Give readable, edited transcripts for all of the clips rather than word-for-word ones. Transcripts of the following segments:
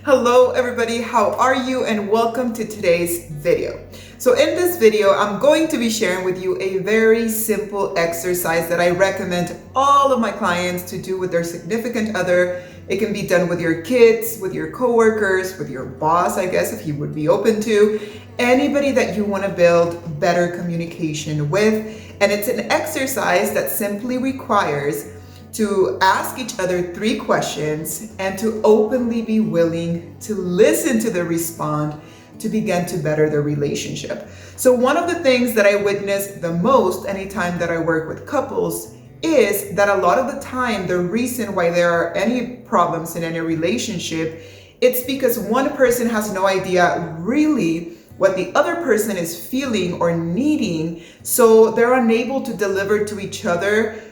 Hello everybody, how are you? And welcome to today's video. So in this video, I'm going to be sharing with you a very simple exercise that I recommend all of my clients to do with their significant other. It can be done with your kids, with your coworkers, with your boss, I guess, if you would be open to, anybody that you want to build better communication with. And it's an exercise that simply requires to ask each other 3 questions and to openly be willing to listen to the response to begin to better the relationship. So one of the things that I witness the most anytime that I work with couples is that a lot of the time, the reason why there are any problems in any relationship, it's because one person has no idea really what the other person is feeling or needing. So they're unable to deliver to each other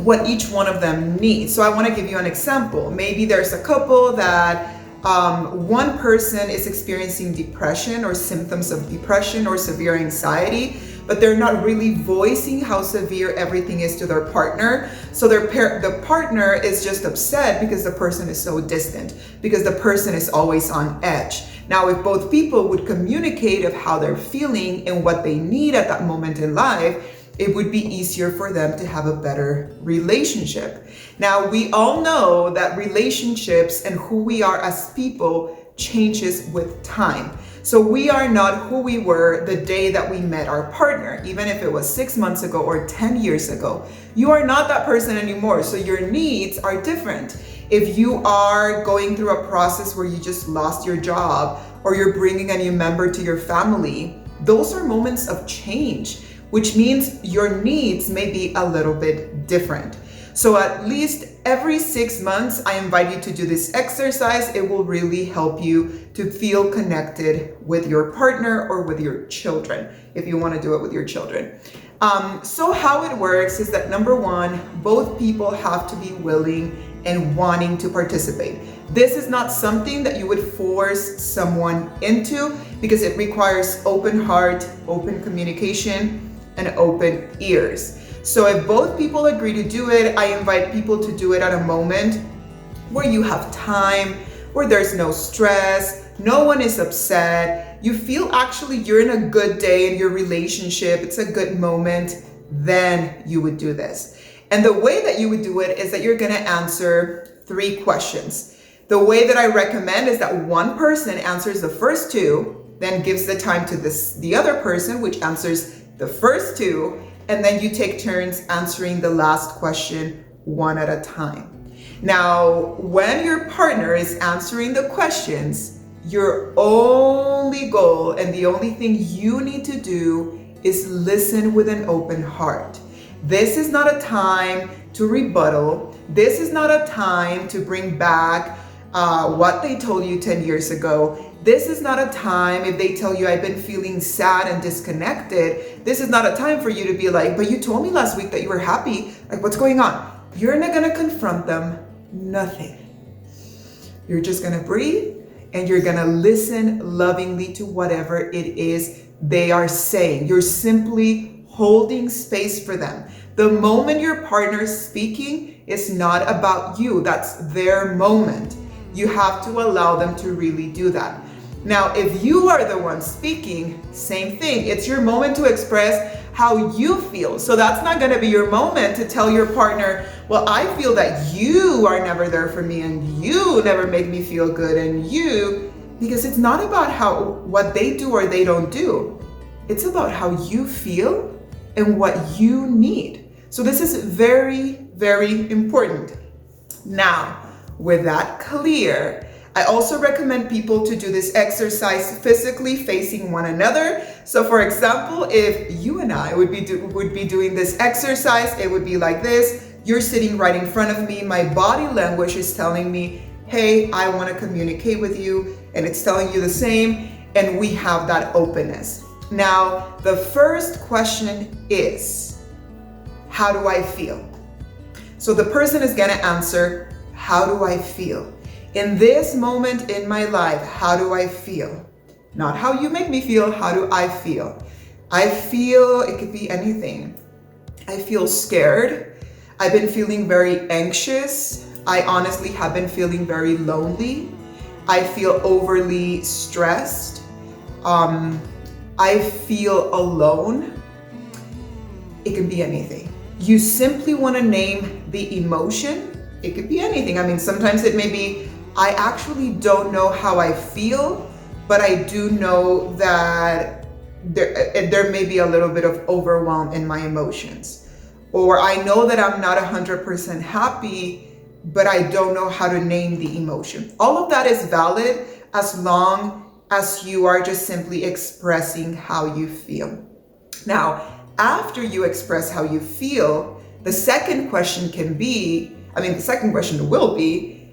what each one of them needs. So I want to give you an example. Maybe there's a couple that one person is experiencing depression or symptoms of depression or severe anxiety, but they're not really voicing how severe everything is to their partner. So the partner is just upset because the person is so distant, because the person is always on edge. Now, if both people would communicate of how they're feeling and what they need at that moment in life, it would be easier for them to have a better relationship. Now, we all know that relationships and who we are as people changes with time. So we are not who we were the day that we met our partner, even if it was 6 months ago or 10 years ago. You are not that person anymore, so your needs are different. If you are going through a process where you just lost your job or you're bringing a new member to your family, those are moments of change, which means your needs may be a little bit different. So at least every 6 months, I invite you to do this exercise. It will really help you to feel connected with your partner or with your children, if you want to do it with your children. So how it works is that number one, both people have to be willing and wanting to participate. This is not something that you would force someone into because it requires open heart, open communication, and open ears. So if both people agree to do it, I invite people to do it at a moment where you have time, where there's no stress, no one is upset, you feel actually you're in a good day in your relationship, it's a good moment, then you would do this. And the way that you would do it is that you're gonna answer 3 questions. The way that I recommend is that one person answers the first 2, then gives the time to the other person, which answers the first 2, and then you take turns answering the last question one at a time. Now, when your partner is answering the questions, your only goal and the only thing you need to do is listen with an open heart. This is not a time to rebuttal. This is not a time to bring back what they told you 10 years ago. This is not a time if they tell you I've been feeling sad and disconnected. This is not a time for you to be like, but you told me last week that you were happy. Like, what's going on? You're not gonna confront them, nothing. You're just gonna breathe and you're gonna listen lovingly to whatever it is they are saying. You're simply holding space for them. The moment your partner is speaking, it's not about you. That's their moment. You have to allow them to really do that. Now, if you are the one speaking, same thing. It's your moment to express how you feel. So that's not going to be your moment to tell your partner, well, I feel that you are never there for me and you never make me feel good and you, because it's not about what they do or they don't do. It's about how you feel and what you need. So this is very, very important. Now, with that clear, I also recommend people to do this exercise physically facing one another. So for example, if you and I would be doing this exercise, it would be like this. You're sitting right in front of me. My body language is telling me, hey, I want to communicate with you. And it's telling you the same. And we have that openness. Now, the first question is, how do I feel? So the person is going to answer, how do I feel? In this moment in my life, how do I feel? Not how you make me feel, how do I feel? I feel, it could be anything. I feel scared. I've been feeling very anxious. I honestly have been feeling very lonely. I feel overly stressed. I feel alone. It can be anything. You simply want to name the emotion. It could be anything. I mean, sometimes it may be, I actually don't know how I feel, but I do know that there may be a little bit of overwhelm in my emotions. Or I know that I'm not 100% happy, but I don't know how to name the emotion. All of that is valid as long as you are just simply expressing how you feel. Now, after you express how you feel, the second question will be,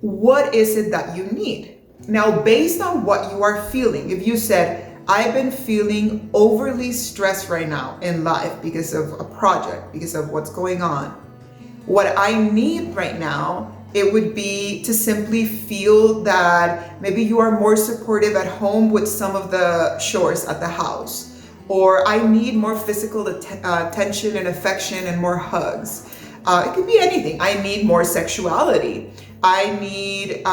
what is it that you need? Now, based on what you are feeling, if you said, I've been feeling overly stressed right now in life because of a project, because of what's going on, what I need right now, it would be to simply feel that maybe you are more supportive at home with some of the chores at the house. Or I need more physical attention and affection and more hugs. It could be anything. I need more sexuality. I need,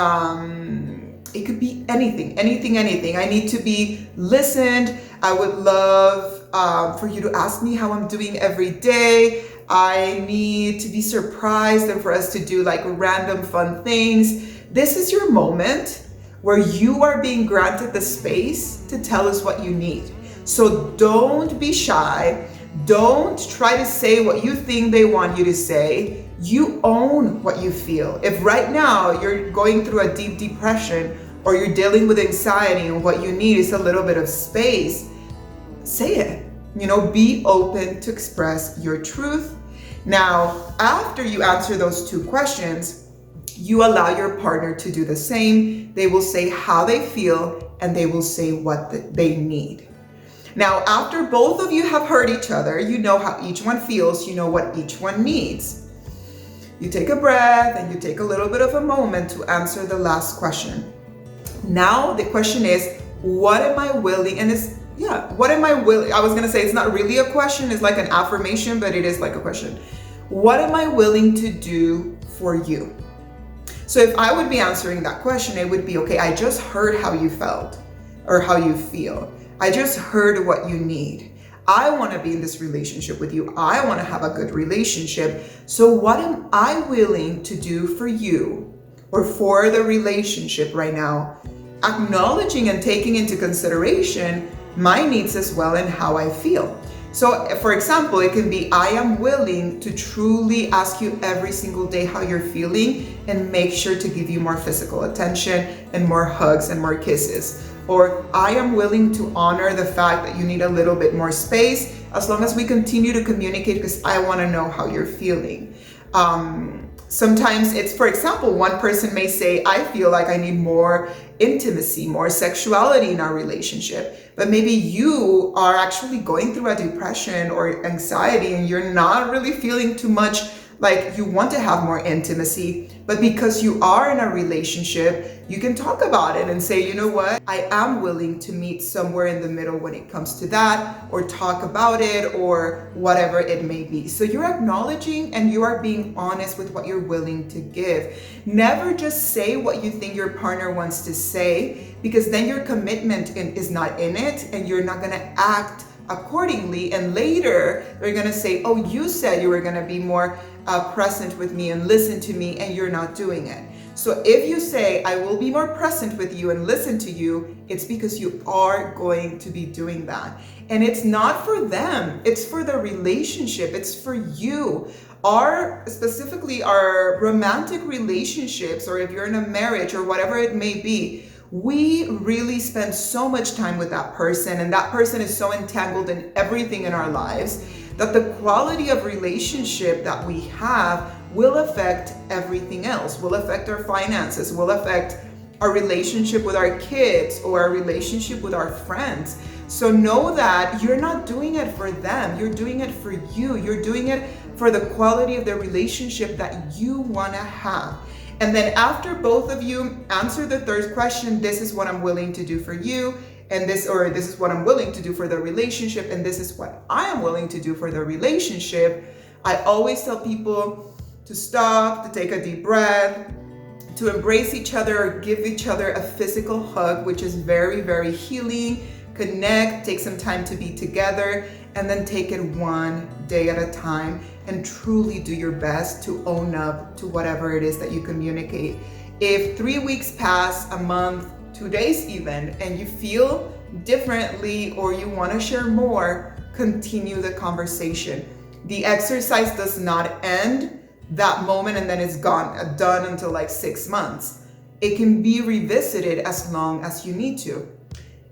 it could be anything. I need to be listened. I would love for you to ask me how I'm doing every day. I need to be surprised and for us to do like random fun things. This is your moment where you are being granted the space to tell us what you need. So don't be shy. Don't try to say what you think they want you to say. You own what you feel. If right now you're going through a deep depression or you're dealing with anxiety and what you need is a little bit of space, say it. Be open to express your truth. Now, after you answer those two questions, you allow your partner to do the same. They will say how they feel and they will say what they need. Now, after both of you have heard each other, you know how each one feels, you know what each one needs. You take a breath and you take a little bit of a moment to answer the last question. Now, the question is, what am I willing? And what am I willing? I was going to say it's not really a question, it's like an affirmation, but it is like a question. What am I willing to do for you? So if I would be answering that question, it would be, okay, I just heard how you felt or how you feel. I just heard what you need. I want to be in this relationship with you. I want to have a good relationship. So what am I willing to do for you or for the relationship right now? Acknowledging and taking into consideration my needs as well and how I feel. So for example, it can be, I am willing to truly ask you every single day how you're feeling and make sure to give you more physical attention and more hugs and more kisses. Or I am willing to honor the fact that you need a little bit more space as long as we continue to communicate because I want to know how you're feeling. Sometimes it's, for example, one person may say, I feel like I need more intimacy, more sexuality in our relationship. But maybe you are actually going through a depression or anxiety and you're not really feeling too much like you want to have more intimacy. But because you are in a relationship, you can talk about it and say, you know what, I am willing to meet somewhere in the middle when it comes to that, or talk about it, or whatever it may be. So you're acknowledging and you are being honest with what you're willing to give. Never just say what you think your partner wants to say, because then your commitment is not in it and you're not going to act accordingly. And later they're going to say, oh, you said you were going to be more present with me and listen to me, and you're not doing it. So if you say, I will be more present with you and listen to you, it's because you are going to be doing that. And it's not for them, it's for the relationship, it's for you. Specifically our romantic relationships, or if you're in a marriage or whatever it may be, we really spend so much time with that person, and that person is so entangled in everything in our lives that the quality of relationship that we have will affect everything else, will affect our finances, will affect our relationship with our kids or our relationship with our friends. So know that you're not doing it for them, you're doing it for you. You're doing it for the quality of the relationship that you want to have. And then after both of you answer the third question, this is what I'm willing to do for you, and this is what I'm willing to do for the relationship, and this is what I am willing to do for the relationship. I always tell people to stop, to take a deep breath, to embrace each other or give each other a physical hug, which is very, very healing. Connect, take some time to be together, and then take it one day at a time and truly do your best to own up to whatever it is that you communicate. If 3 weeks pass, a month, 2 days even, and you feel differently or you want to share more, continue the conversation. The exercise does not end that moment and then it's gone, done until like 6 months. It can be revisited as long as you need to.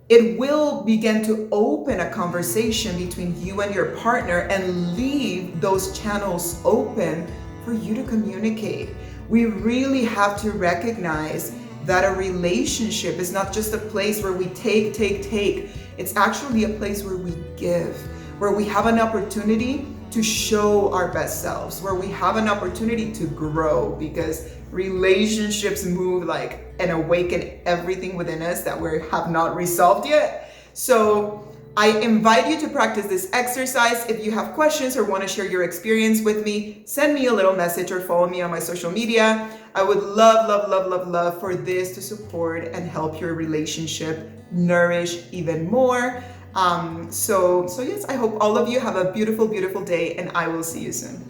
It will begin to open a conversation between you and your partner and leave those channels open for you to communicate. We really have to recognize that a relationship is not just a place where we take. It's actually a place where we give, where we have an opportunity to show our best selves, where we have an opportunity to grow, because relationships move like and awaken everything within us that we have not resolved yet. So I invite you to practice this exercise. If you have questions or want to share your experience with me, send me a little message or follow me on my social media. I would love for this to support and help your relationship nourish even more. So yes, I hope all of you have a beautiful day, and I will see you soon.